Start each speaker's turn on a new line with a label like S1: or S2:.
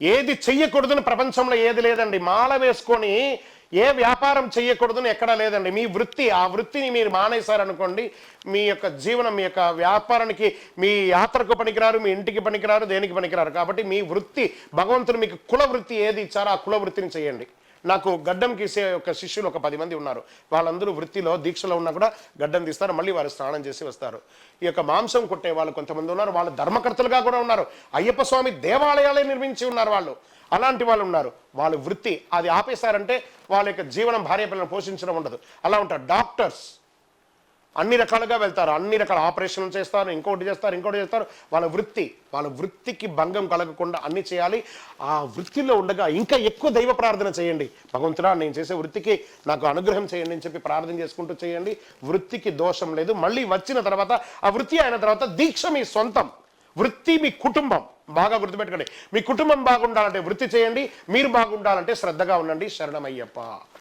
S1: ఏది చెయ్యకూడదని ప్రపంచంలో ఏది లేదండి. మాల వేసుకొని ఏ వ్యాపారం చెయ్యకూడదని ఎక్కడా లేదండి. మీ వృత్తి, ఆ వృత్తిని మీరు మానేశారనుకోండి, మీ యొక్క జీవనం, మీ యొక్క వ్యాపారానికి, మీ యాత్రకు పనికిరారు, మీ ఇంటికి పనికిరారు, దేనికి పనికిరారు. కాబట్టి మీ వృత్తి, భగవంతుడు మీకు కుల వృత్తి ఏది ఇచ్చారో ఆ కుల వృత్తిని చేయండి. నాకు గడ్డం గీసే ఒక శిష్యులు ఒక 10 మంది ఉన్నారు. వాళ్ళందరూ వృత్తిలో దీక్షలో ఉన్నా కూడా గడ్డం తీస్తారు, మళ్ళీ వారు స్నానం చేసి వస్తారు. ఈ యొక్క మాంసం కొట్టే వాళ్ళు కొంతమంది ఉన్నారు, వాళ్ళు ధర్మకర్తలుగా కూడా ఉన్నారు. అయ్యప్ప స్వామి దేవాలయాలే నిర్మించి ఉన్నారు వాళ్ళు. అలాంటి వాళ్ళు ఉన్నారు. వాళ్ళు వృత్తి అది ఆపేశారంటే వాళ్ళ యొక్క జీవనం, భార్య పిల్లలను పోషించడం ఉండదు. అలా ఉంటారు. డాక్టర్స్ అన్ని రకాలుగా వెళ్తారు, అన్ని రకాల ఆపరేషన్లు చేస్తారు, ఇంకోటి చేస్తారు. వాళ్ళ వృత్తికి భంగం కలగకుండా అన్ని చేయాలి. ఆ వృత్తిలో ఉండగా ఇంకా ఎక్కువ దైవ ప్రార్థన చేయండి. భగవంతుడా, నేను చేసే వృత్తికి నాకు అనుగ్రహం చేయండి అని చెప్పి ప్రార్థన చేసుకుంటూ చేయండి. వృత్తికి దోషం లేదు. మళ్ళీ వచ్చిన తర్వాత, ఆ వృత్తి అయిన తర్వాత దీక్ష మీ సొంతం, వృత్తి మీ కుటుంబం. బాగా గుర్తుపెట్టుకోండి. మీ కుటుంబం బాగుండాలంటే వృత్తి చేయండి, మీరు బాగుండాలంటే శ్రద్ధగా ఉండండి. శరణమయ్యప్ప.